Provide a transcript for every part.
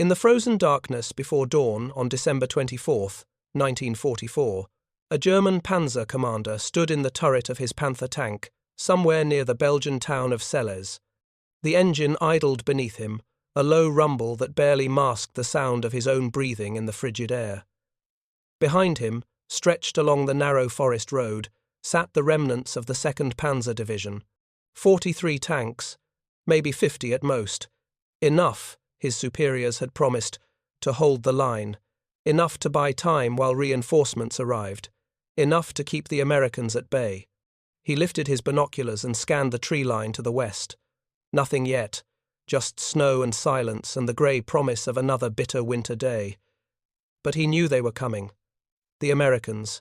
In the frozen darkness before dawn on December 24, 1944, a German Panzer commander stood in the turret of his Panther tank, somewhere near the Belgian town of Selles. The engine idled beneath him, a low rumble that barely masked the sound of his own breathing in the frigid air. Behind him, stretched along the narrow forest road, sat the remnants of the 2nd Panzer Division. 43 tanks, maybe 50 at most. Enough, his superiors had promised, to hold the line. Enough to buy time while reinforcements arrived. Enough to keep the Americans at bay. He lifted his binoculars and scanned the tree line to the west. Nothing yet, just snow and silence and the grey promise of another bitter winter day. But he knew they were coming. The Americans.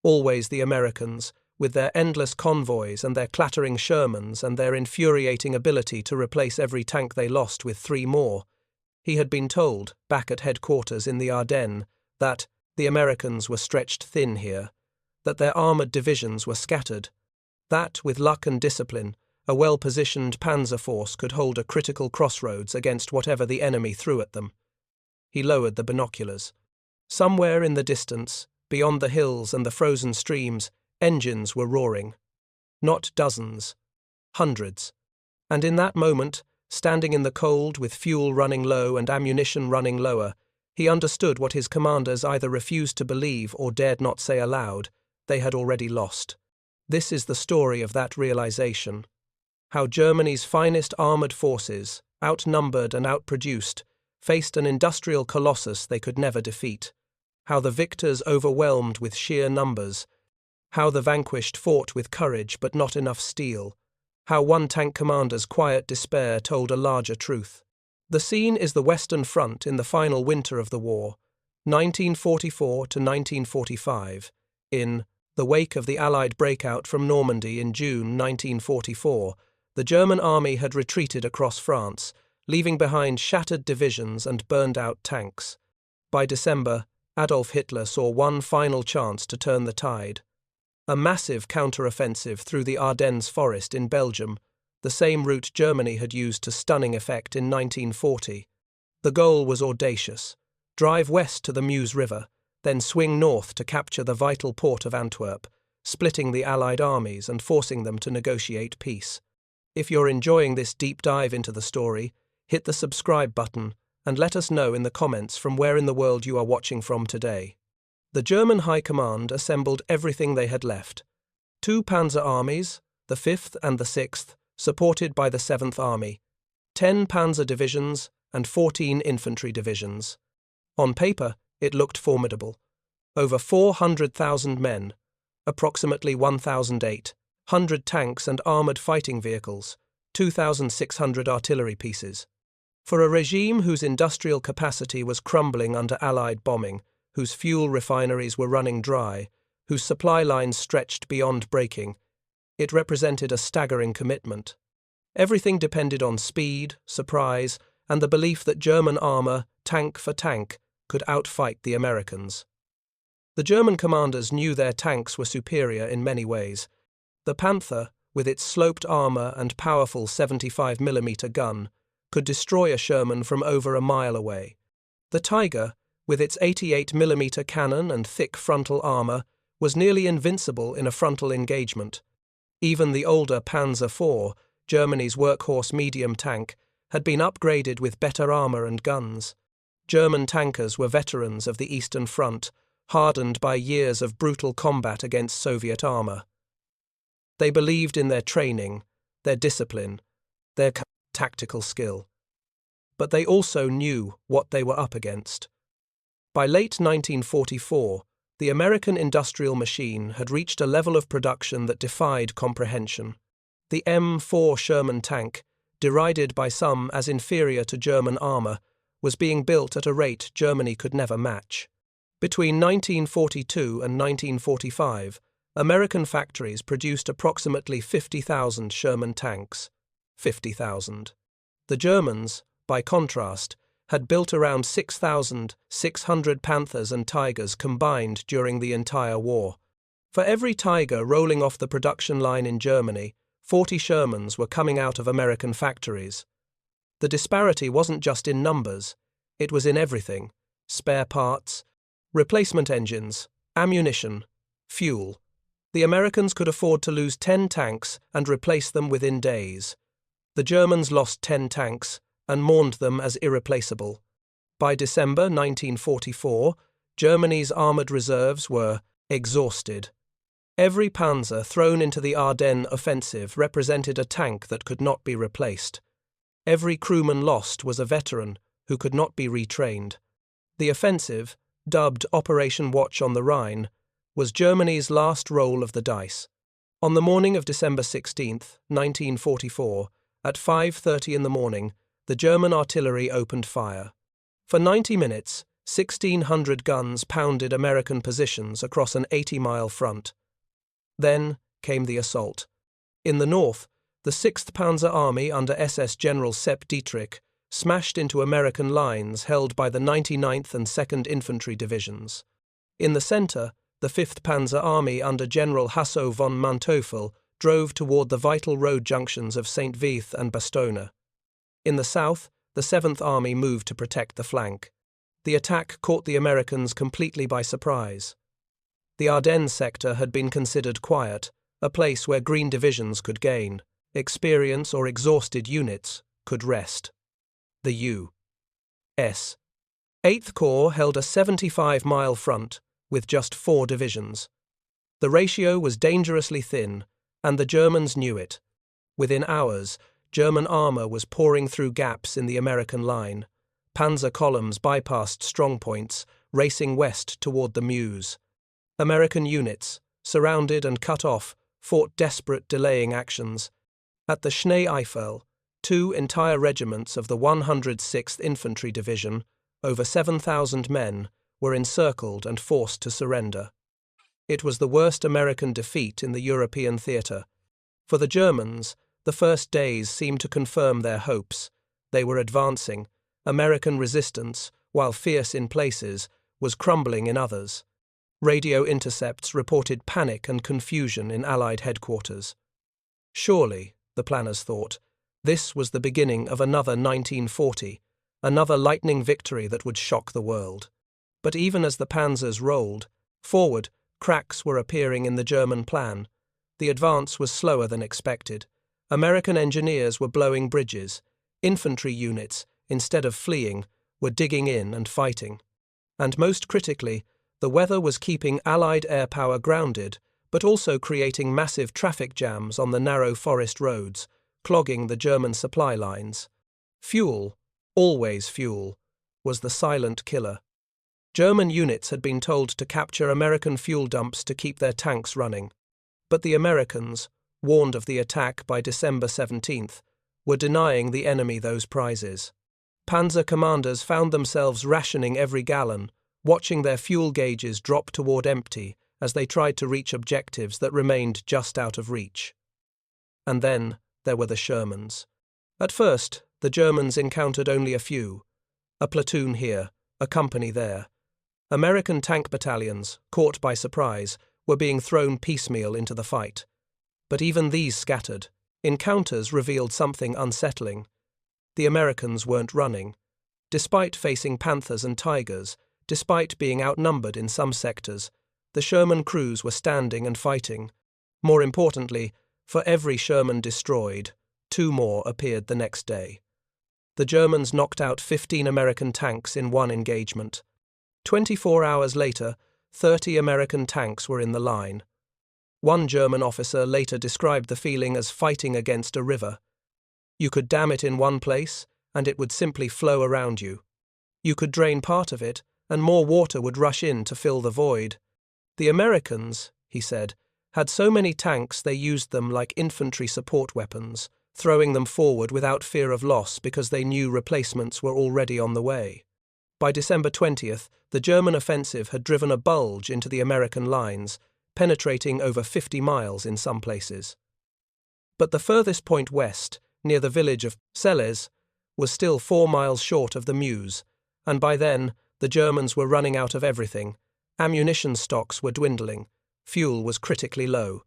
Always the Americans, with their endless convoys and their clattering Shermans and their infuriating ability to replace every tank they lost with 3 more. He had been told, back at headquarters in the Ardennes, that the Americans were stretched thin here, that their armoured divisions were scattered, that, with luck and discipline, a well-positioned panzer force could hold a critical crossroads against whatever the enemy threw at them. He lowered the binoculars. Somewhere in the distance, beyond the hills and the frozen streams, engines were roaring. Not dozens, hundreds. And in that moment, standing in the cold with fuel running low and ammunition running lower, he understood what his commanders either refused to believe or dared not say aloud: they had already lost. This is the story of that realization. How Germany's finest armoured forces, outnumbered and outproduced, faced an industrial colossus they could never defeat. How the victors overwhelmed with sheer numbers. How the vanquished fought with courage but not enough steel. How one tank commander's quiet despair told a larger truth. The scene is the Western Front in the final winter of the war, 1944 to 1945, in the wake of the Allied breakout from Normandy in June 1944. The German army had retreated across France, leaving behind shattered divisions and burned-out tanks. By December, Adolf Hitler saw one final chance to turn the tide. A massive counter-offensive through the Ardennes forest in Belgium, the same route Germany had used to stunning effect in 1940. The goal was audacious: drive west to the Meuse River, then swing north to capture the vital port of Antwerp, splitting the Allied armies and forcing them to negotiate peace. If you're enjoying this deep dive into the story, hit the subscribe button and let us know in the comments from where in the world you are watching from today. The German High Command assembled everything they had left. 2 panzer armies, the 5th and the 6th, supported by the 7th Army, 10 panzer divisions and 14 infantry divisions. On paper, it looked formidable. Over 400,000 men, approximately 1,800 tanks and armoured fighting vehicles, 2,600 artillery pieces. For a regime whose industrial capacity was crumbling under Allied bombing, whose fuel refineries were running dry, whose supply lines stretched beyond breaking, it represented a staggering commitment. Everything depended on speed, surprise, and the belief that German armour, tank for tank, could outfight the Americans. The German commanders knew their tanks were superior in many ways. The Panther, with its sloped armour and powerful 75mm gun, could destroy a Sherman from over a mile away. The Tiger, with its 88mm cannon and thick frontal armour, was nearly invincible in a frontal engagement. Even the older Panzer IV, Germany's workhorse medium tank, had been upgraded with better armour and guns. German tankers were veterans of the Eastern Front, hardened by years of brutal combat against Soviet armour. They believed in their training, their discipline, their tactical skill. But they also knew what they were up against. By late 1944, the American industrial machine had reached a level of production that defied comprehension. The M4 Sherman tank, derided by some as inferior to German armour, was being built at a rate Germany could never match. Between 1942 and 1945, American factories produced approximately 50,000 Sherman tanks. 50,000. The Germans, by contrast, had built around 6,600 Panthers and Tigers combined during the entire war. For every Tiger rolling off the production line in Germany, 40 Shermans were coming out of American factories. The disparity wasn't just in numbers, It was in everything: spare parts, replacement engines, ammunition, fuel. The Americans could afford to lose 10 tanks and replace them within days. The Germans lost 10 tanks and mourned them as irreplaceable. By December 1944, Germany's armoured reserves were exhausted. Every Panzer thrown into the Ardennes offensive represented a tank that could not be replaced. Every crewman lost was a veteran who could not be retrained. The offensive, dubbed Operation Watch on the Rhine, was Germany's last roll of the dice. On the morning of December 16, 1944, at 5:30 in the morning, the German artillery opened fire. For 90 minutes, 1,600 guns pounded American positions across an 80-mile front. Then came the assault. In the north, the 6th Panzer Army under SS General Sepp Dietrich smashed into American lines held by the 99th and 2nd Infantry Divisions. In the center, the 5th Panzer Army under General Hasso von Manteuffel drove toward the vital road junctions of St. Vith and Bastogne. In the south, the 7th Army moved to protect the flank. The attack caught the Americans completely by surprise. The Ardennes sector had been considered quiet, a place where green divisions could gain experience, or exhausted units could rest. The U.S. 8th Corps held a 75-mile front with just 4 divisions. The ratio was dangerously thin, and the Germans knew it. Within hours, German armour was pouring through gaps in the American line. Panzer columns bypassed strongpoints, racing west toward the Meuse. American units, surrounded and cut off, fought desperate delaying actions. At the Schnee-Eifel, 2 entire regiments of the 106th Infantry Division, over 7,000 men, were encircled and forced to surrender. It was the worst American defeat in the European theatre. For the Germans, the first days seemed to confirm their hopes. They were advancing. American resistance, while fierce in places, was crumbling in others. Radio intercepts reported panic and confusion in Allied headquarters. Surely, the planners thought, this was the beginning of another 1940, another lightning victory that would shock the world. But even as the panzers rolled forward, cracks were appearing in the German plan. The advance was slower than expected. American engineers were blowing bridges. Infantry units, instead of fleeing, were digging in and fighting. And most critically, the weather was keeping Allied air power grounded, but also creating massive traffic jams on the narrow forest roads, clogging the German supply lines. Fuel, always fuel, was the silent killer. German units had been told to capture American fuel dumps to keep their tanks running. But the Americans, warned of the attack by December 17th, were denying the enemy those prizes. Panzer commanders found themselves rationing every gallon, watching their fuel gauges drop toward empty as they tried to reach objectives that remained just out of reach. And then there were the Shermans. At first, the Germans encountered only a few. A platoon here, a company there. American tank battalions, caught by surprise, were being thrown piecemeal into the fight. But even these scattered. Encounters revealed something unsettling. The Americans weren't running. Despite facing Panthers and Tigers, despite being outnumbered in some sectors, the Sherman crews were standing and fighting. More importantly, for every Sherman destroyed, 2 more appeared the next day. The Germans knocked out 15 American tanks in one engagement. 24 hours later, 30 American tanks were in the line. One German officer later described the feeling as fighting against a river. You could dam it in one place, and it would simply flow around you. You could drain part of it, and more water would rush in to fill the void. The Americans, he said, had so many tanks they used them like infantry support weapons, throwing them forward without fear of loss because they knew replacements were already on the way. By December 20th, the German offensive had driven a bulge into the American lines, penetrating over 50 miles in some places. But the furthest point west, near the village of Selles, was still 4 miles short of the Meuse, and by then the Germans were running out of everything. Ammunition stocks were dwindling, fuel was critically low,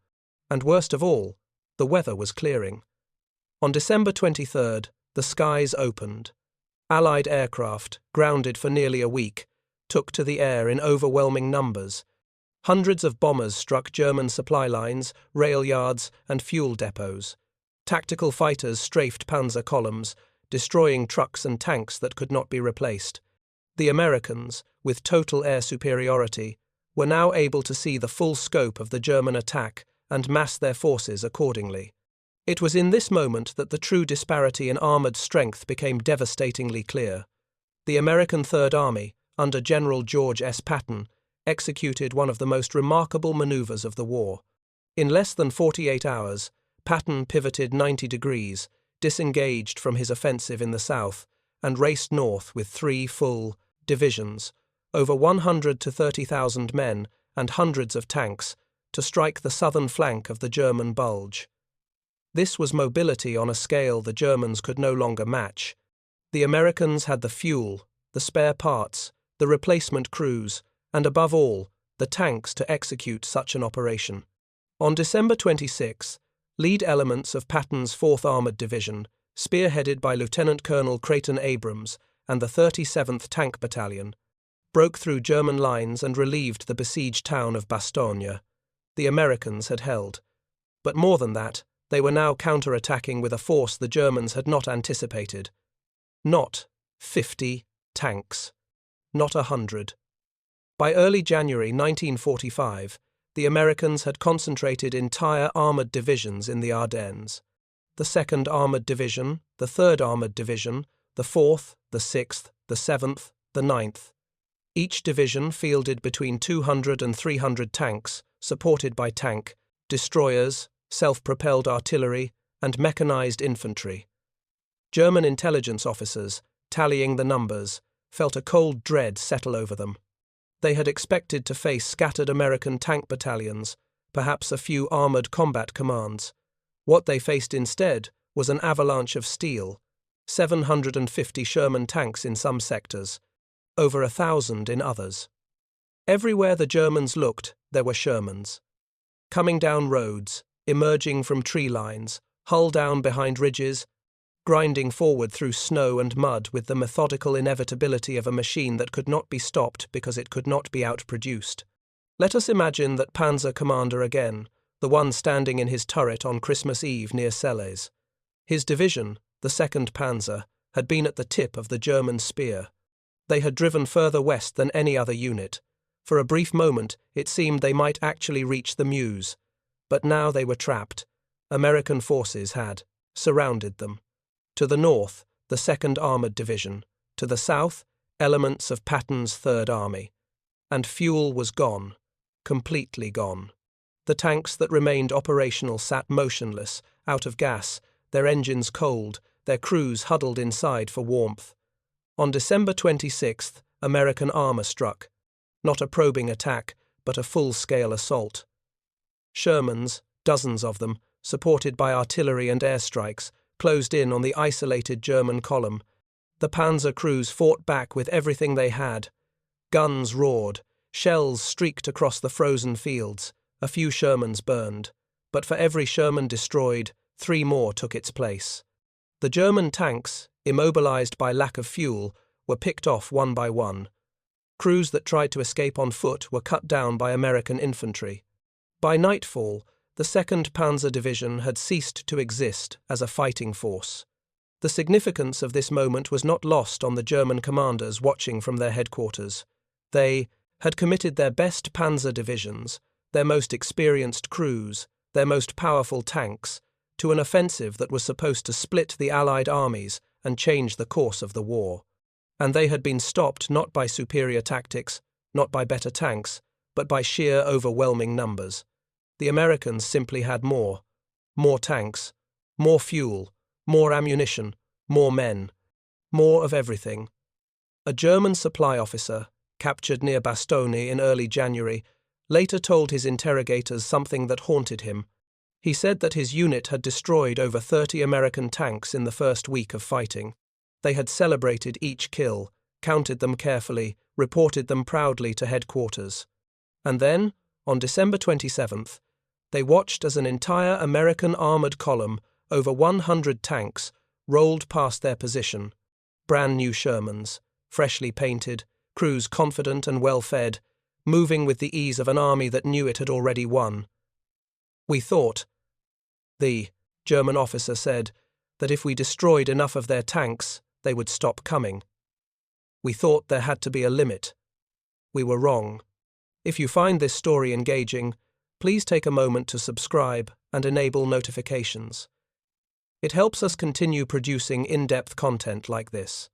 and worst of all, the weather was clearing. On December 23rd, the skies opened. Allied aircraft, grounded for nearly a week, took to the air in overwhelming numbers. Hundreds of bombers struck German supply lines, rail yards, and fuel depots. Tactical fighters strafed panzer columns, destroying trucks and tanks that could not be replaced. The Americans, with total air superiority, were now able to see the full scope of the German attack and mass their forces accordingly. It was in this moment that the true disparity in armoured strength became devastatingly clear. The American Third Army, under General George S. Patton, executed one of the most remarkable manoeuvres of the war. In less than 48 hours, Patton pivoted 90 degrees, disengaged from his offensive in the south, and raced north with 3 full divisions, over 100 to 30,000 men and hundreds of tanks, to strike the southern flank of the German bulge. This was mobility on a scale the Germans could no longer match. The Americans had the fuel, the spare parts, the replacement crews, and above all, the tanks to execute such an operation. On December 26, lead elements of Patton's 4th Armoured Division, spearheaded by Lieutenant Colonel Creighton Abrams and the 37th Tank Battalion, broke through German lines and relieved the besieged town of Bastogne. The Americans had held. But more than that, they were now counter-attacking with a force the Germans had not anticipated. Not 50 tanks. Not 100. By early January 1945, the Americans had concentrated entire armoured divisions in the Ardennes. The 2nd Armoured Division, the 3rd Armoured Division, the 4th, the 6th, the 7th, the 9th. Each division fielded between 200 and 300 tanks, supported by tank, destroyers, self-propelled artillery, and mechanized infantry. German intelligence officers, tallying the numbers, felt a cold dread settle over them. They had expected to face scattered American tank battalions, perhaps a few armoured combat commands. What they faced instead was an avalanche of steel, 750 Sherman tanks in some sectors, over 1,000 in others. Everywhere the Germans looked, there were Shermans. Coming down roads, emerging from tree lines, hull down behind ridges, grinding forward through snow and mud with the methodical inevitability of a machine that could not be stopped because it could not be outproduced. Let us imagine that Panzer commander again, the one standing in his turret on Christmas Eve near Selles. His division, the 2nd Panzer, had been at the tip of the German spear. They had driven further west than any other unit. For a brief moment, it seemed they might actually reach the Meuse. But now they were trapped. American forces had surrounded them. To the north, the 2nd Armoured Division. To the south, elements of Patton's 3rd Army. And fuel was gone. Completely gone. The tanks that remained operational sat motionless, out of gas, their engines cold, their crews huddled inside for warmth. On December 26th, American armour struck. Not a probing attack, but a full-scale assault. Shermans, dozens of them, supported by artillery and airstrikes, closed in on the isolated German column. The panzer crews fought back with everything they had. Guns roared, shells streaked across the frozen fields, a few Shermans burned. But for every Sherman destroyed, 3 more took its place. The German tanks, immobilized by lack of fuel, were picked off one by one. Crews that tried to escape on foot were cut down by American infantry. By nightfall, the 2nd Panzer Division had ceased to exist as a fighting force. The significance of this moment was not lost on the German commanders watching from their headquarters. They had committed their best panzer divisions, their most experienced crews, their most powerful tanks, to an offensive that was supposed to split the Allied armies and change the course of the war. And they had been stopped not by superior tactics, not by better tanks, but by sheer overwhelming numbers. The Americans simply had more tanks, more fuel, more ammunition, more men, more of everything. A German supply officer, captured near Bastogne in early January, later told his interrogators something that haunted him. He said that his unit had destroyed over 30 American tanks in the first week of fighting. They had celebrated each kill, counted them carefully, reported them proudly to headquarters. And then, on December 27th, they watched as an entire American armoured column, over 100 tanks, rolled past their position. brand new Shermans, freshly painted, crews confident and well-fed, moving with the ease of an army that knew it had already won. We thought, the German officer said, that if we destroyed enough of their tanks, they would stop coming. We thought there had to be a limit. We were wrong. If you find this story engaging, please take a moment to subscribe and enable notifications. It helps us continue producing in-depth content like this.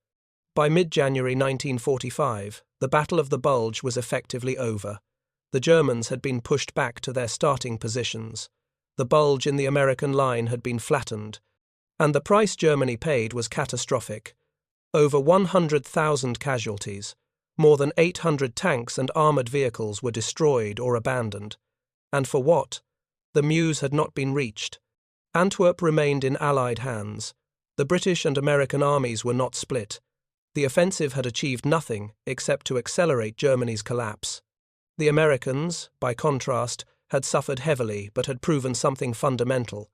By mid-January 1945, the Battle of the Bulge was effectively over. The Germans had been pushed back to their starting positions. The bulge in the American line had been flattened, and the price Germany paid was catastrophic. Over 100,000 casualties, more than 800 tanks and armoured vehicles were destroyed or abandoned. And for what? The Meuse had not been reached. Antwerp remained in Allied hands. The British and American armies were not split. The offensive had achieved nothing except to accelerate Germany's collapse. The Americans, by contrast, had suffered heavily but had proven something fundamental.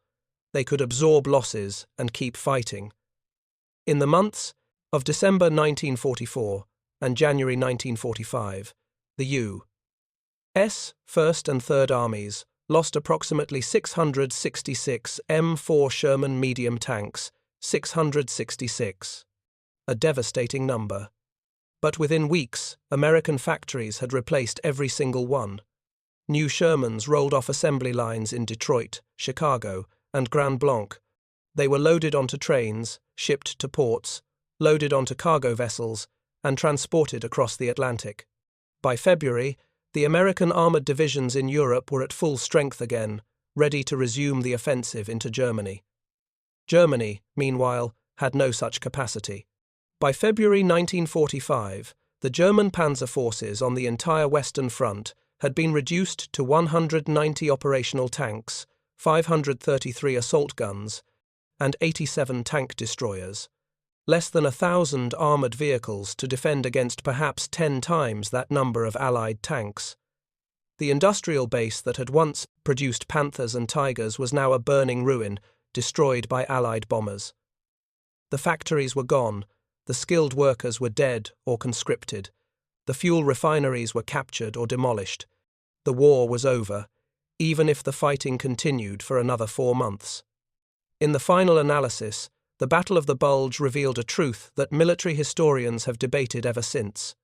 They could absorb losses and keep fighting. In the months of December 1944 and January 1945, the U.S. First and Third Armies lost approximately 666 M4 Sherman medium tanks, 666. A devastating number. But within weeks, American factories had replaced every single one. New Shermans rolled off assembly lines in Detroit, Chicago, and Grand Blanc. They were loaded onto trains, shipped to ports, loaded onto cargo vessels, and transported across the Atlantic. By February, the American armored divisions in Europe were at full strength again, ready to resume the offensive into Germany. Germany, meanwhile, had no such capacity. By February 1945, the German panzer forces on the entire Western Front had been reduced to 190 operational tanks, 533 assault guns, and 87 tank destroyers. Less than 1,000 armoured vehicles to defend against perhaps 10 times that number of Allied tanks. The industrial base that had once produced Panthers and Tigers was now a burning ruin, destroyed by Allied bombers. The factories were gone, the skilled workers were dead or conscripted, the fuel refineries were captured or demolished. The war was over, even if the fighting continued for another 4 months. In the final analysis, the Battle of the Bulge revealed a truth that military historians have debated ever since.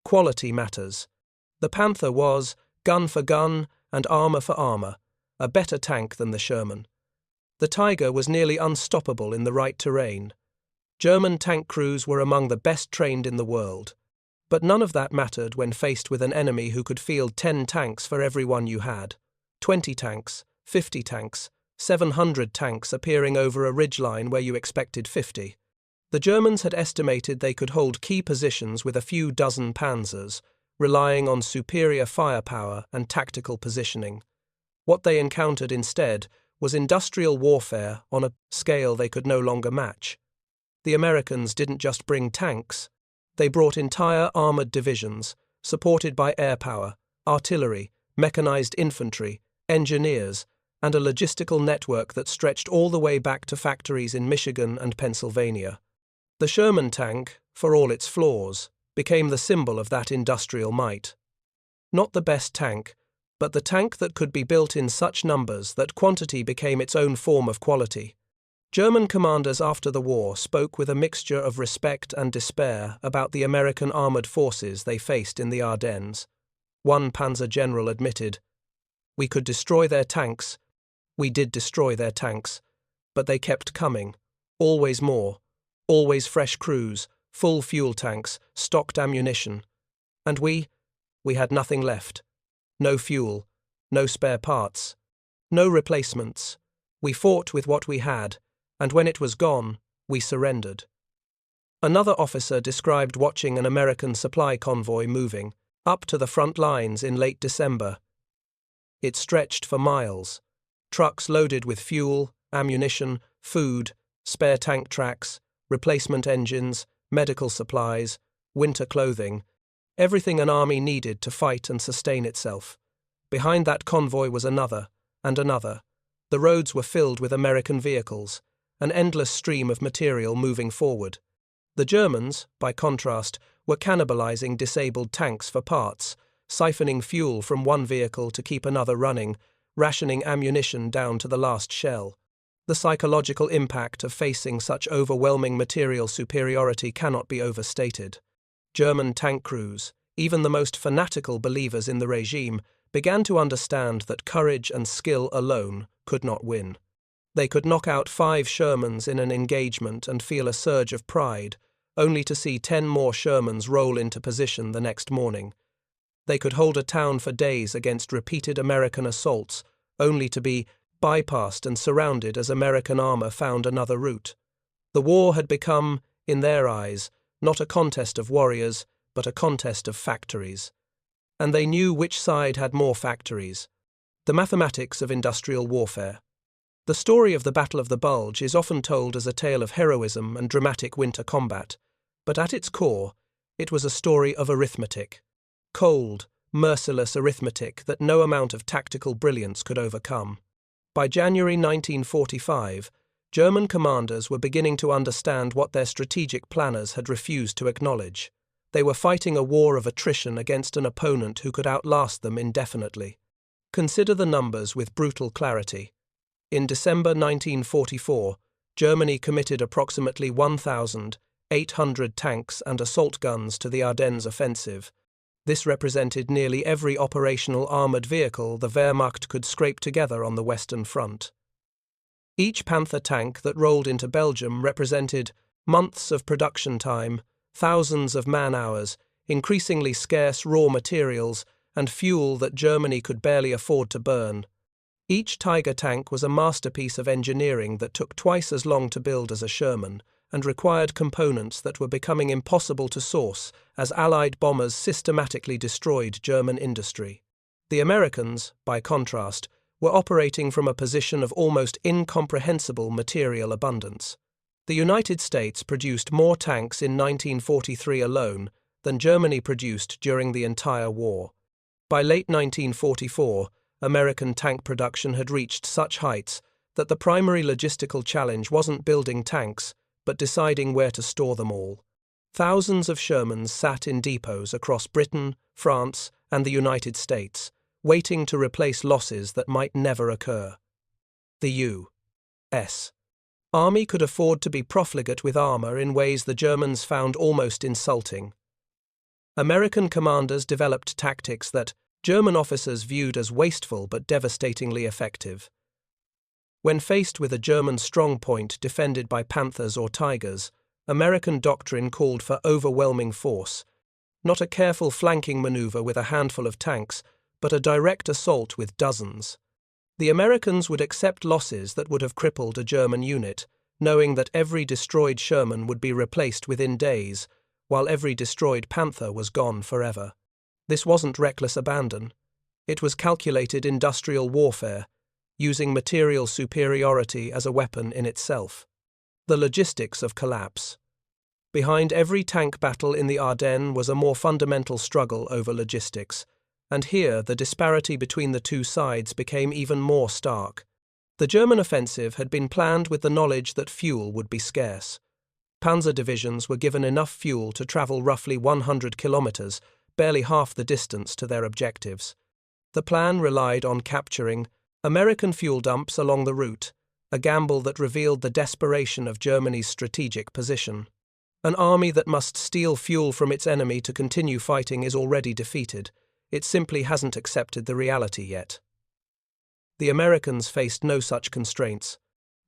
Quality matters. The Panther was, gun for gun and armour for armour, a better tank than the Sherman. The Tiger was nearly unstoppable in the right terrain. German tank crews were among the best trained in the world. But none of that mattered when faced with an enemy who could field 10 tanks for every one you had. 20 tanks, 50 tanks, 700 tanks appearing over a ridgeline where you expected 50. The Germans had estimated they could hold key positions with a few dozen Panzers, relying on superior firepower and tactical positioning. What they encountered instead was industrial warfare on a scale they could no longer match. The Americans didn't just bring tanks. They brought entire armoured divisions, supported by air power, artillery, mechanized infantry, engineers, and a logistical network that stretched all the way back to factories in Michigan and Pennsylvania. The Sherman tank, for all its flaws, became the symbol of that industrial might. Not the best tank, but the tank that could be built in such numbers that quantity became its own form of quality. German commanders after the war spoke with a mixture of respect and despair about the American armoured forces they faced in the Ardennes. One panzer general admitted, "We could destroy their tanks. We did destroy their tanks, but they kept coming, always more, always fresh crews, full fuel tanks, stocked ammunition. And we had nothing left. No fuel, no spare parts, no replacements. We fought with what we had, and when it was gone, we surrendered." Another officer described watching an American supply convoy moving up to the front lines in late December. It stretched for miles. Trucks loaded with fuel, ammunition, food, spare tank tracks, replacement engines, medical supplies, winter clothing, everything an army needed to fight and sustain itself. Behind that convoy was another, and another. The roads were filled with American vehicles, an endless stream of material moving forward. The Germans, by contrast, were cannibalizing disabled tanks for parts, siphoning fuel from one vehicle to keep another running, rationing ammunition down to the last shell. The psychological impact of facing such overwhelming material superiority cannot be overstated. German tank crews, even the most fanatical believers in the regime, began to understand that courage and skill alone could not win. They could knock out 5 Shermans in an engagement and feel a surge of pride, only to see 10 more Shermans roll into position the next morning. They could hold a town for days against repeated American assaults, only to be bypassed and surrounded as American armor found another route. The war had become, in their eyes, not a contest of warriors, but a contest of factories. And they knew which side had more factories. The mathematics of industrial warfare. The story of the Battle of the Bulge is often told as a tale of heroism and dramatic winter combat, but at its core, it was a story of arithmetic. Cold, merciless arithmetic that no amount of tactical brilliance could overcome. By January 1945, German commanders were beginning to understand what their strategic planners had refused to acknowledge. They were fighting a war of attrition against an opponent who could outlast them indefinitely. Consider the numbers with brutal clarity. In December 1944, Germany committed approximately 1,800 tanks and assault guns to the Ardennes offensive. This represented nearly every operational armoured vehicle the Wehrmacht could scrape together on the Western Front. Each Panther tank that rolled into Belgium represented months of production time, thousands of man-hours, increasingly scarce raw materials, and fuel that Germany could barely afford to burn. Each Tiger tank was a masterpiece of engineering that took twice as long to build as a Sherman, and required components that were becoming impossible to source as Allied bombers systematically destroyed German industry. The Americans, by contrast, were operating from a position of almost incomprehensible material abundance. The United States produced more tanks in 1943 alone than Germany produced during the entire war. By late 1944, American tank production had reached such heights that the primary logistical challenge wasn't building tanks, but deciding where to store them all. Thousands of Shermans sat in depots across Britain, France, and the United States, waiting to replace losses that might never occur. The U.S. Army could afford to be profligate with armor in ways the Germans found almost insulting. American commanders developed tactics that German officers viewed as wasteful but devastatingly effective. When faced with a German strongpoint defended by Panthers or Tigers, American doctrine called for overwhelming force, not a careful flanking maneuver with a handful of tanks, but a direct assault with dozens. The Americans would accept losses that would have crippled a German unit, knowing that every destroyed Sherman would be replaced within days, while every destroyed Panther was gone forever. This wasn't reckless abandon. It was calculated industrial warfare, using material superiority as a weapon in itself. The logistics of collapse. Behind every tank battle in the Ardennes was a more fundamental struggle over logistics, and here the disparity between the two sides became even more stark. The German offensive had been planned with the knowledge that fuel would be scarce. Panzer divisions were given enough fuel to travel roughly 100 kilometers, barely half the distance to their objectives. The plan relied on capturing American fuel dumps along the route, a gamble that revealed the desperation of Germany's strategic position. An army that must steal fuel from its enemy to continue fighting is already defeated. It simply hasn't accepted the reality yet. The Americans faced no such constraints.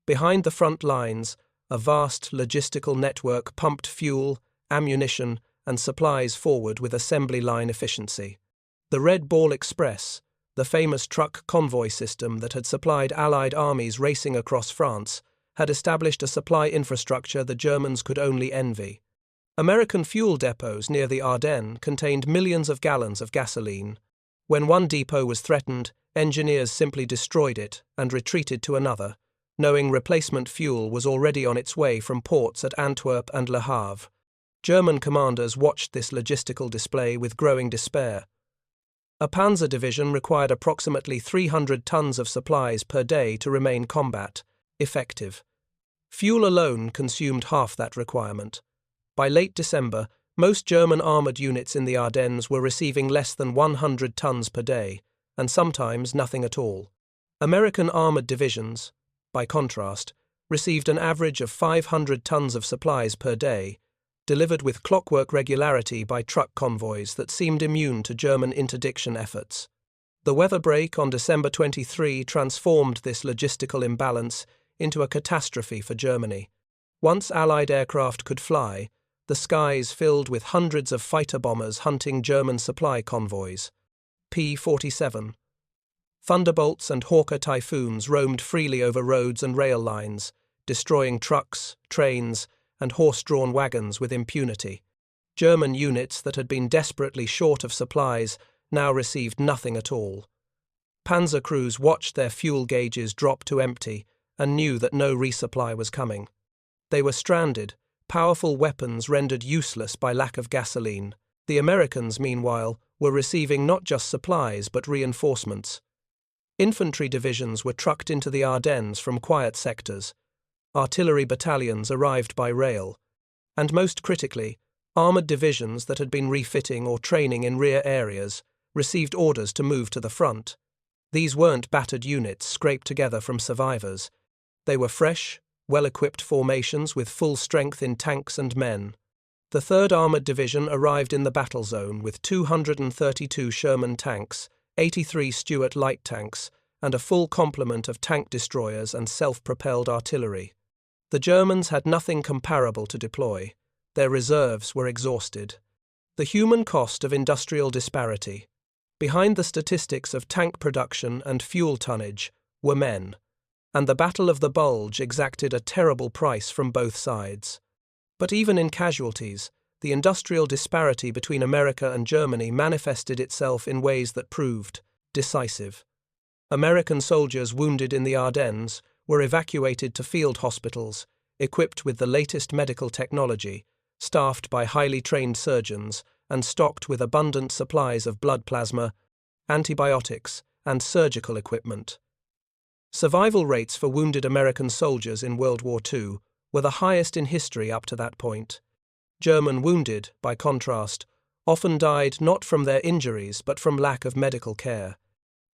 Behind the front lines, a vast logistical network pumped fuel, ammunition, and supplies forward with assembly line efficiency. The Red Ball Express, the famous truck convoy system that had supplied Allied armies racing across France, had established a supply infrastructure the Germans could only envy. American fuel depots near the Ardennes contained millions of gallons of gasoline. When one depot was threatened, engineers simply destroyed it and retreated to another, knowing replacement fuel was already on its way from ports at Antwerp and Le Havre. German commanders watched this logistical display with growing despair. A Panzer division required approximately 300 tons of supplies per day to remain combat effective. Fuel alone consumed half that requirement. By late December, most German armoured units in the Ardennes were receiving less than 100 tons per day, and sometimes nothing at all. American armoured divisions, by contrast, received an average of 500 tons of supplies per day, delivered with clockwork regularity by truck convoys that seemed immune to German interdiction efforts. The weather break on December 23 transformed this logistical imbalance into a catastrophe for Germany. Once Allied aircraft could fly, the skies filled with hundreds of fighter bombers hunting German supply convoys. P-47. Thunderbolts and Hawker Typhoons roamed freely over roads and rail lines, destroying trucks, trains, and horse-drawn wagons with impunity. German units that had been desperately short of supplies now received nothing at all. Panzer crews watched their fuel gauges drop to empty and knew that no resupply was coming. They were stranded, powerful weapons rendered useless by lack of gasoline. The Americans, meanwhile, were receiving not just supplies but reinforcements. Infantry divisions were trucked into the Ardennes from quiet sectors. Artillery battalions arrived by rail. And most critically, armoured divisions that had been refitting or training in rear areas received orders to move to the front. These weren't battered units scraped together from survivors. They were fresh, well-equipped formations with full strength in tanks and men. The 3rd Armoured Division arrived in the battle zone with 232 Sherman tanks, 83 Stuart light tanks, and a full complement of tank destroyers and self-propelled artillery. The Germans had nothing comparable to deploy. Their reserves were exhausted. The human cost of industrial disparity. Behind the statistics of tank production and fuel tonnage were men, and the Battle of the Bulge exacted a terrible price from both sides. But even in casualties, the industrial disparity between America and Germany manifested itself in ways that proved decisive. American soldiers wounded in the Ardennes were evacuated to field hospitals, equipped with the latest medical technology, staffed by highly trained surgeons, and stocked with abundant supplies of blood plasma, antibiotics, and surgical equipment. Survival rates for wounded American soldiers in World War II were the highest in history up to that point. German wounded, by contrast, often died not from their injuries but from lack of medical care.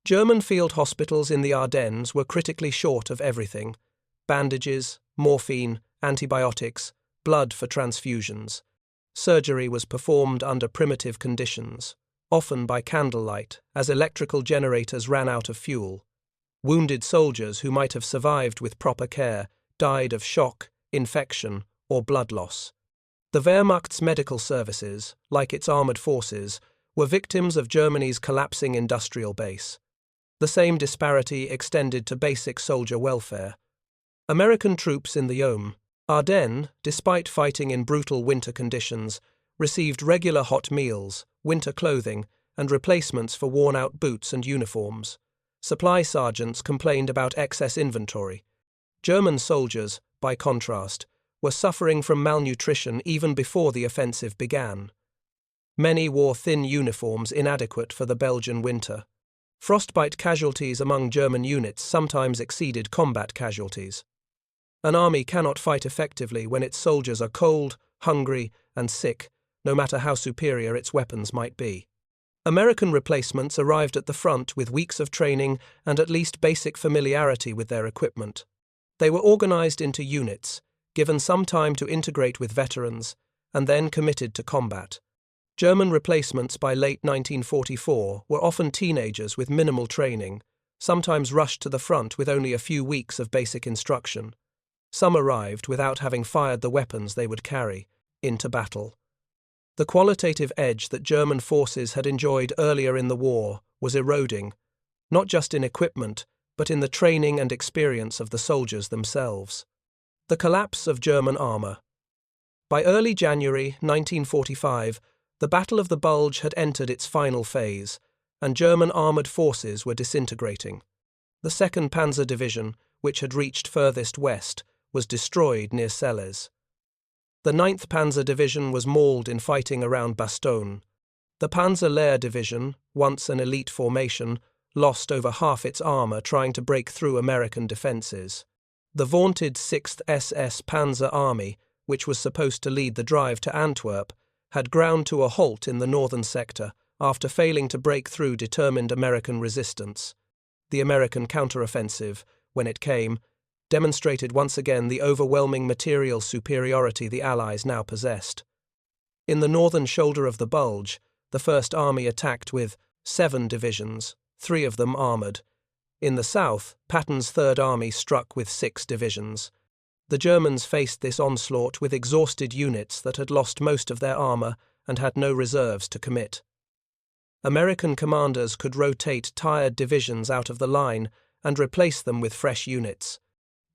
German field hospitals in the Ardennes were critically short of everything: bandages, morphine, antibiotics, blood for transfusions. Surgery was performed under primitive conditions, often by candlelight, as electrical generators ran out of fuel. Wounded soldiers who might have survived with proper care died of shock, infection, or blood loss. The Wehrmacht's medical services, like its armoured forces, were victims of Germany's collapsing industrial base. The same disparity extended to basic soldier welfare. American troops in the Ardennes, despite fighting in brutal winter conditions, received regular hot meals, winter clothing, and replacements for worn-out boots and uniforms. Supply sergeants complained about excess inventory. German soldiers, by contrast, were suffering from malnutrition even before the offensive began. Many wore thin uniforms inadequate for the Belgian winter. Frostbite casualties among German units sometimes exceeded combat casualties. An army cannot fight effectively when its soldiers are cold, hungry, and sick, no matter how superior its weapons might be. American replacements arrived at the front with weeks of training and at least basic familiarity with their equipment. They were organized into units, given some time to integrate with veterans, and then committed to combat. German replacements by late 1944 were often teenagers with minimal training, sometimes rushed to the front with only a few weeks of basic instruction. Some arrived without having fired the weapons they would carry into battle. The qualitative edge that German forces had enjoyed earlier in the war was eroding, not just in equipment, but in the training and experience of the soldiers themselves. The collapse of German armour. By early January 1945, the Battle of the Bulge had entered its final phase, and German armoured forces were disintegrating. The 2nd Panzer Division, which had reached furthest west, was destroyed near Celles. The 9th Panzer Division was mauled in fighting around Bastogne. The Panzer Lehr Division, once an elite formation, lost over half its armour trying to break through American defences. The vaunted 6th SS Panzer Army, which was supposed to lead the drive to Antwerp, had ground to a halt in the northern sector after failing to break through determined American resistance. The American counteroffensive, when it came, demonstrated once again the overwhelming material superiority the Allies now possessed. In the northern shoulder of the Bulge, the First Army attacked with 7 divisions, 3 of them armoured. In the south, Patton's Third Army struck with 6 divisions. The Germans faced this onslaught with exhausted units that had lost most of their armour and had no reserves to commit. American commanders could rotate tired divisions out of the line and replace them with fresh units.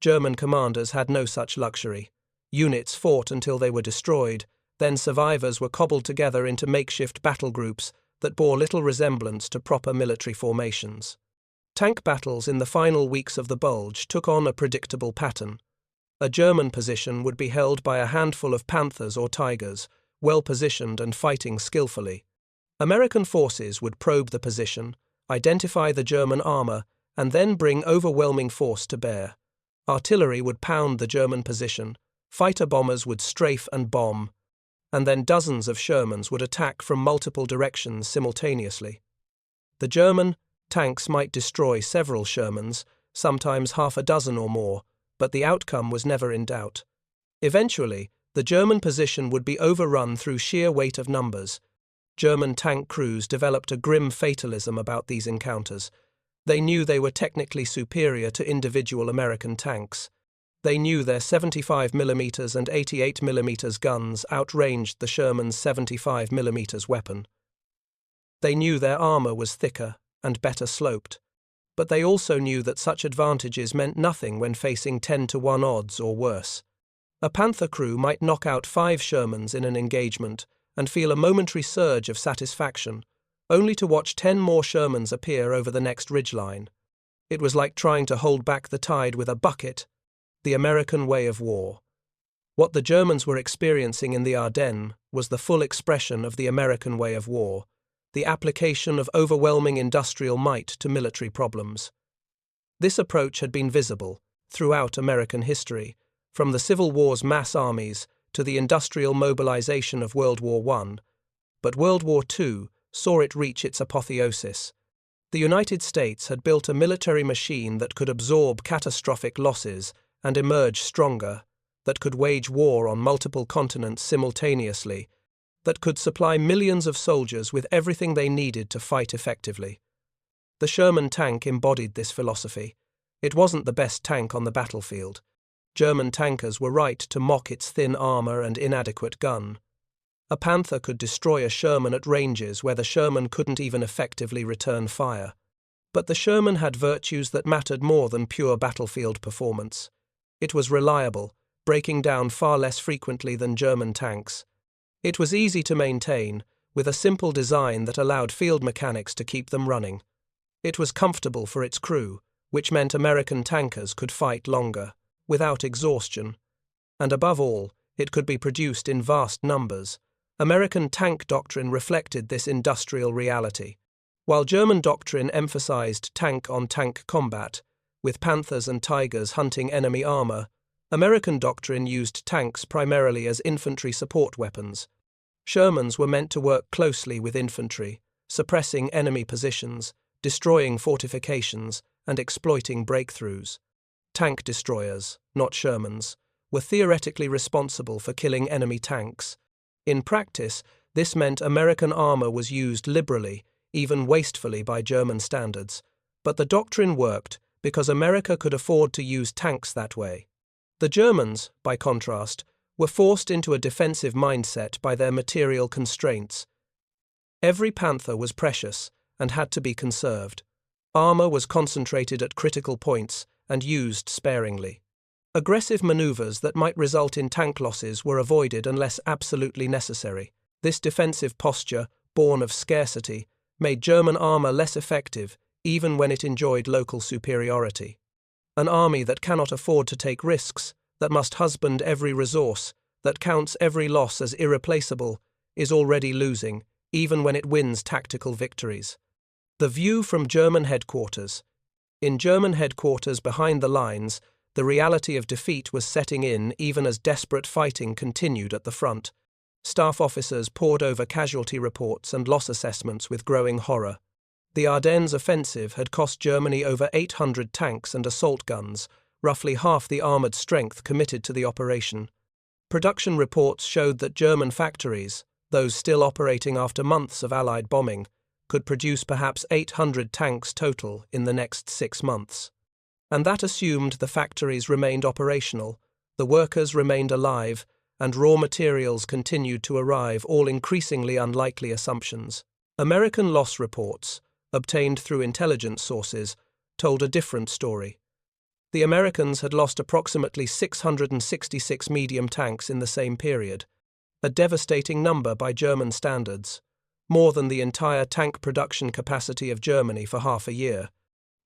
German commanders had no such luxury. Units fought until they were destroyed, then survivors were cobbled together into makeshift battle groups that bore little resemblance to proper military formations. Tank battles in the final weeks of the Bulge took on a predictable pattern. A German position would be held by a handful of Panthers or Tigers, well positioned and fighting skillfully. American forces would probe the position, identify the German armour, and then bring overwhelming force to bear. Artillery would pound the German position, fighter bombers would strafe and bomb, and then dozens of Shermans would attack from multiple directions simultaneously. The German tanks might destroy several Shermans, sometimes half a dozen or more, but the outcome was never in doubt. Eventually, the German position would be overrun through sheer weight of numbers. German tank crews developed a grim fatalism about these encounters. They knew they were technically superior to individual American tanks. They knew their 75mm and 88mm guns outranged the Sherman's 75mm weapon. They knew their armour was thicker and better sloped, but they also knew that such advantages meant nothing when facing 10-to-1 odds or worse. A Panther crew might knock out 5 Shermans in an engagement and feel a momentary surge of satisfaction, only to watch 10 more Shermans appear over the next ridgeline. It was like trying to hold back the tide with a bucket, the American way of war. What the Germans were experiencing in the Ardennes was the full expression of the American way of war, the application of overwhelming industrial might to military problems. This approach had been visible throughout American history, from the Civil War's mass armies to the industrial mobilization of World War I, but World War II saw it reach its apotheosis. The United States had built a military machine that could absorb catastrophic losses and emerge stronger, that could wage war on multiple continents simultaneously, that could supply millions of soldiers with everything they needed to fight effectively. The Sherman tank embodied this philosophy. It wasn't the best tank on the battlefield. German tankers were right to mock its thin armour and inadequate gun. A Panther could destroy a Sherman at ranges where the Sherman couldn't even effectively return fire. But the Sherman had virtues that mattered more than pure battlefield performance. It was reliable, breaking down far less frequently than German tanks. It was easy to maintain, with a simple design that allowed field mechanics to keep them running. It was comfortable for its crew, which meant American tankers could fight longer, without exhaustion. And above all, it could be produced in vast numbers. American tank doctrine reflected this industrial reality. While German doctrine emphasized tank-on-tank combat, with Panthers and Tigers hunting enemy armor, American doctrine used tanks primarily as infantry support weapons. Shermans were meant to work closely with infantry, suppressing enemy positions, destroying fortifications, and exploiting breakthroughs. Tank destroyers, not Shermans, were theoretically responsible for killing enemy tanks. In practice, this meant American armor was used liberally, even wastefully by German standards, but the doctrine worked because America could afford to use tanks that way. The Germans, by contrast, were forced into a defensive mindset by their material constraints. Every Panther was precious and had to be conserved. Armor was concentrated at critical points and used sparingly. Aggressive maneuvers that might result in tank losses were avoided unless absolutely necessary. This defensive posture, born of scarcity, made German armor less effective even when it enjoyed local superiority. An army that cannot afford to take risks, that must husband every resource, that counts every loss as irreplaceable, is already losing, even when it wins tactical victories. The view from German headquarters. In German headquarters behind the lines, The reality of defeat was setting in even as desperate fighting continued at the front. Staff officers pored over casualty reports and loss assessments with growing horror. The Ardennes offensive had cost Germany over 800 tanks and assault guns, roughly half the armoured strength committed to the operation. Production reports showed that German factories, those still operating after months of Allied bombing, could produce perhaps 800 tanks total in the next 6 months. And that assumed the factories remained operational, the workers remained alive, and raw materials continued to arrive, all increasingly unlikely assumptions. American loss reports, obtained through intelligence sources, told a different story. The Americans had lost approximately 666 medium tanks in the same period, a devastating number by German standards, more than the entire tank production capacity of Germany for half a year.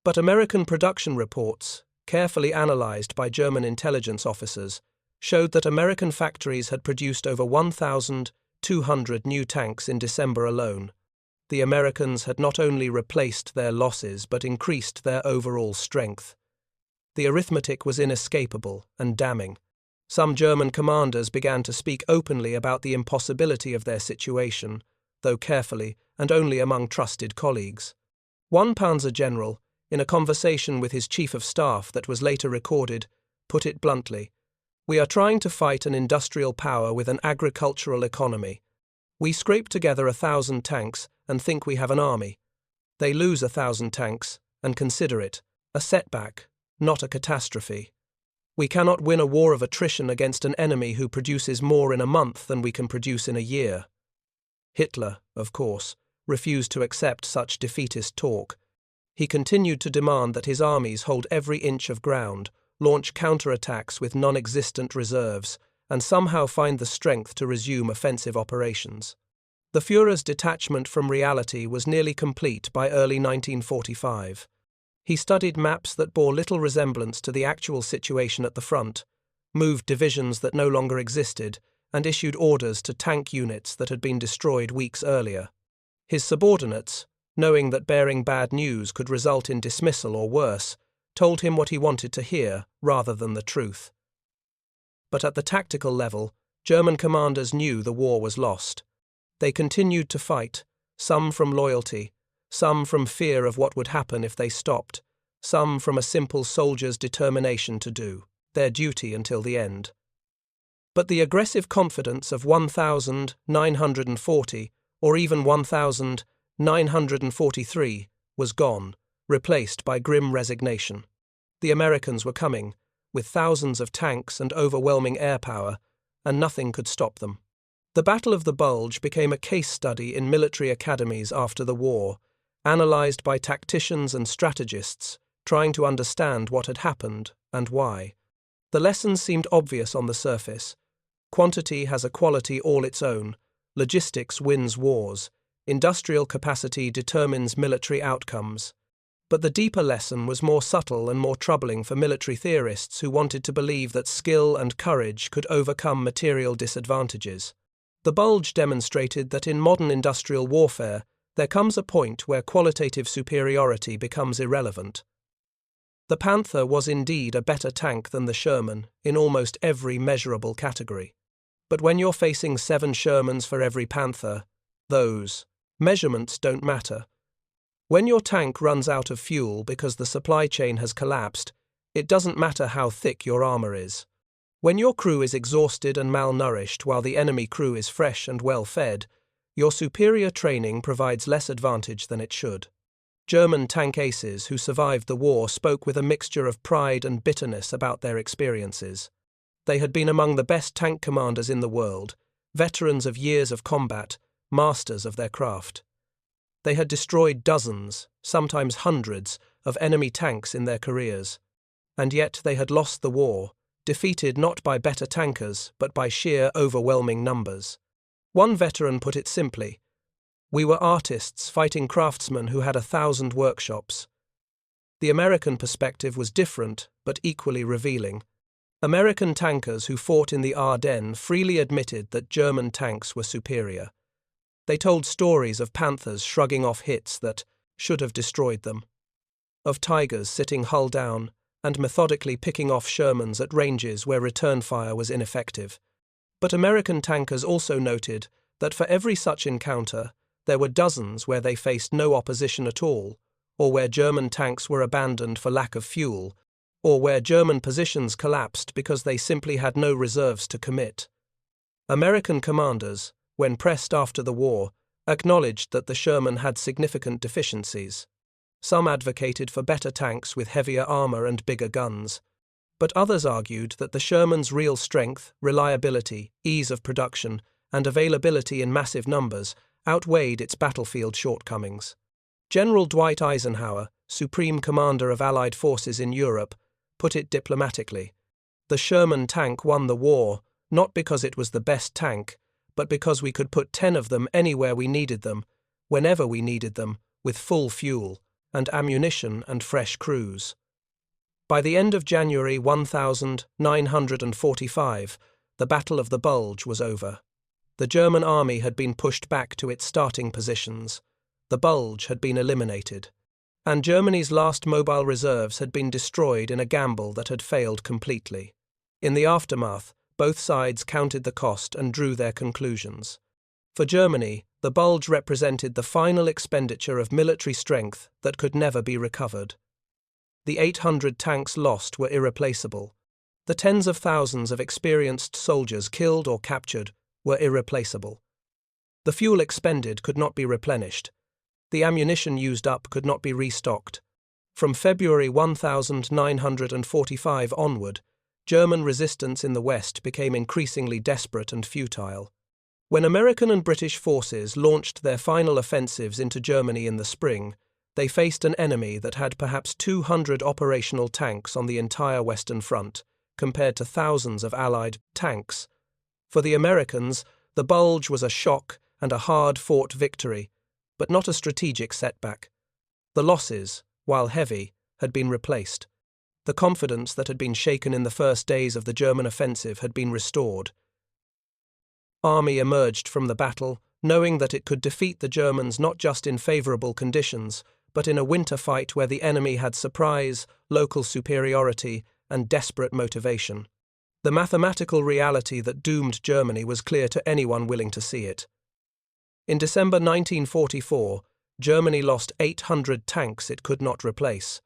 But American production reports, carefully analyzed by German intelligence officers, showed that American factories had produced over 1,200 new tanks in December alone. The Americans had not only replaced their losses but increased their overall strength. The arithmetic was inescapable and damning. Some German commanders began to speak openly about the impossibility of their situation, though carefully and only among trusted colleagues. One Panzer general, in a conversation with his chief of staff that was later recorded, put it bluntly, "We are trying to fight an industrial power with an agricultural economy. We scrape together 1,000 tanks and think we have an army. They lose 1,000 tanks and consider it a setback, not a catastrophe. We cannot win a war of attrition against an enemy who produces more in a month than we can produce in a year." Hitler, of course, refused to accept such defeatist talk. He continued to demand that his armies hold every inch of ground, launch counterattacks with non-existent reserves, and somehow find the strength to resume offensive operations. The Führer's detachment from reality was nearly complete by early 1945. He studied maps that bore little resemblance to the actual situation at the front, moved divisions that no longer existed, and issued orders to tank units that had been destroyed weeks earlier. His subordinates, knowing that bearing bad news could result in dismissal or worse, told him what he wanted to hear rather than the truth. But at the tactical level, German commanders knew the war was lost. They continued to fight, some from loyalty, some from fear of what would happen if they stopped, some from a simple soldier's determination to do their duty until the end. But the aggressive confidence of 1,940, or even 1,943, was gone, replaced by grim resignation. The Americans were coming, with thousands of tanks and overwhelming air power, and nothing could stop them. The Battle of the Bulge became a case study in military academies after the war, analyzed by tacticians and strategists, trying to understand what had happened and why. The lessons seemed obvious on the surface. Quantity has a quality all its own. Logistics wins wars. Industrial capacity determines military outcomes. But the deeper lesson was more subtle and more troubling for military theorists who wanted to believe that skill and courage could overcome material disadvantages. The Bulge demonstrated that in modern industrial warfare, there comes a point where qualitative superiority becomes irrelevant. The Panther was indeed a better tank than the Sherman in almost every measurable category. But when you're facing 7 Shermans for every Panther, those measurements don't matter. When your tank runs out of fuel because the supply chain has collapsed, it doesn't matter how thick your armor is. When your crew is exhausted and malnourished while the enemy crew is fresh and well-fed, your superior training provides less advantage than it should. German tank aces who survived the war spoke with a mixture of pride and bitterness about their experiences. They had been among the best tank commanders in the world, veterans of years of combat, masters of their craft. They had destroyed dozens, sometimes hundreds, of enemy tanks in their careers. And yet they had lost the war, defeated not by better tankers, but by sheer overwhelming numbers. One veteran put it simply, "We were artists fighting craftsmen who had 1,000 workshops." The American perspective was different, but equally revealing. American tankers who fought in the Ardennes freely admitted that German tanks were superior. They told stories of Panthers shrugging off hits that should have destroyed them, of Tigers sitting hull down, and methodically picking off Shermans at ranges where return fire was ineffective. But American tankers also noted that for every such encounter, there were dozens where they faced no opposition at all, or where German tanks were abandoned for lack of fuel, or where German positions collapsed because they simply had no reserves to commit. American commanders, when pressed after the war, acknowledged that the Sherman had significant deficiencies. Some advocated for better tanks with heavier armor and bigger guns, but others argued that the Sherman's real strength, reliability, ease of production, and availability in massive numbers outweighed its battlefield shortcomings. General Dwight Eisenhower, Supreme Commander of Allied forces in Europe, put it diplomatically. The Sherman tank won the war, not because it was the best tank, but because we could put 10 of them anywhere we needed them, whenever we needed them, with full fuel and ammunition and fresh crews. By the end of January 1945, the Battle of the Bulge was over. The German army had been pushed back to its starting positions. The Bulge had been eliminated, and Germany's last mobile reserves had been destroyed in a gamble that had failed completely. In the aftermath, both sides counted the cost and drew their conclusions. For Germany, the Bulge represented the final expenditure of military strength that could never be recovered. The 800 tanks lost were irreplaceable. The tens of thousands of experienced soldiers killed or captured were irreplaceable. The fuel expended could not be replenished. The ammunition used up could not be restocked. From February 1945 onward, German resistance in the West became increasingly desperate and futile. When American and British forces launched their final offensives into Germany in the spring, they faced an enemy that had perhaps 200 operational tanks on the entire Western Front, compared to thousands of Allied tanks. For the Americans, the Bulge was a shock and a hard-fought victory, but not a strategic setback. The losses, while heavy, had been replaced. The confidence that had been shaken in the first days of the German offensive had been restored. Army emerged from the battle, knowing that it could defeat the Germans not just in favorable conditions, but in a winter fight where the enemy had surprise, local superiority, and desperate motivation. The mathematical reality that doomed Germany was clear to anyone willing to see it. In December 1944, Germany lost 800 tanks it could not replace.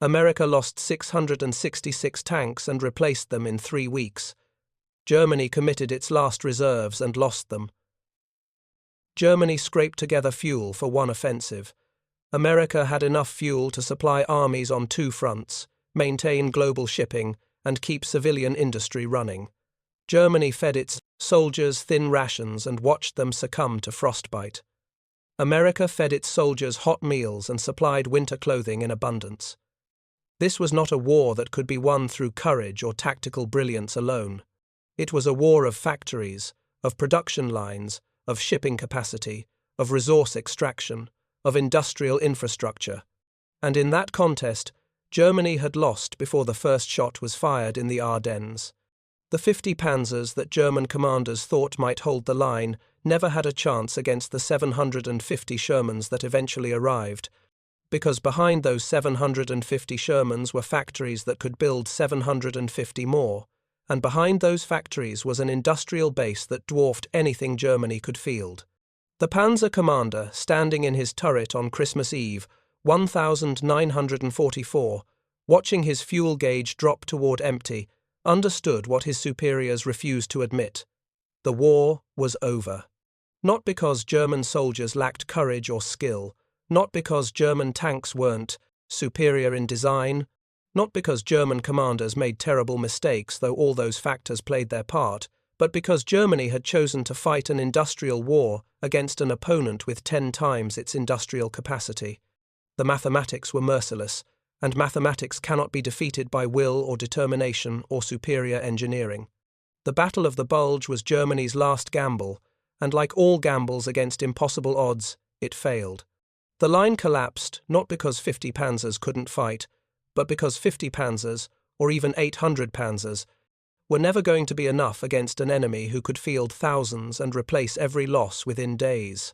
America lost 666 tanks and replaced them in 3 weeks. Germany committed its last reserves and lost them. Germany scraped together fuel for one offensive. America had enough fuel to supply armies on 2 fronts, maintain global shipping, and keep civilian industry running. Germany fed its soldiers thin rations and watched them succumb to frostbite. America fed its soldiers hot meals and supplied winter clothing in abundance. This was not a war that could be won through courage or tactical brilliance alone. It was a war of factories, of production lines, of shipping capacity, of resource extraction, of industrial infrastructure. And in that contest, Germany had lost before the first shot was fired in the Ardennes. The 50 Panzers that German commanders thought might hold the line never had a chance against the 750 Shermans that eventually arrived, because behind those 750 Shermans were factories that could build 750 more, and behind those factories was an industrial base that dwarfed anything Germany could field. The Panzer commander, standing in his turret on Christmas Eve, 1944, watching his fuel gauge drop toward empty, understood what his superiors refused to admit. The war was over. Not because German soldiers lacked courage or skill, not because German tanks weren't superior in design, not because German commanders made terrible mistakes, though all those factors played their part, but because Germany had chosen to fight an industrial war against an opponent with 10 times its industrial capacity. The mathematics were merciless, and mathematics cannot be defeated by will or determination or superior engineering. The Battle of the Bulge was Germany's last gamble, and like all gambles against impossible odds, it failed. The line collapsed not because 50 Panzers couldn't fight, but because 50 Panzers, or even 800 Panzers, were never going to be enough against an enemy who could field thousands and replace every loss within days.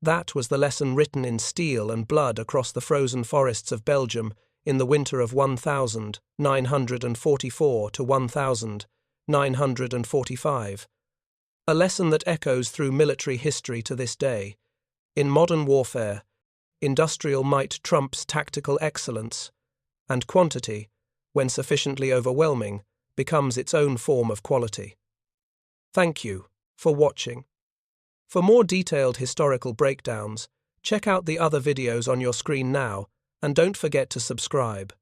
That was the lesson written in steel and blood across the frozen forests of Belgium in the winter of 1944 to 1945. A lesson that echoes through military history to this day. In modern warfare, industrial might trumps tactical excellence, and quantity, when sufficiently overwhelming, becomes its own form of quality. Thank you for watching. For more detailed historical breakdowns, check out the other videos on your screen now, and don't forget to subscribe.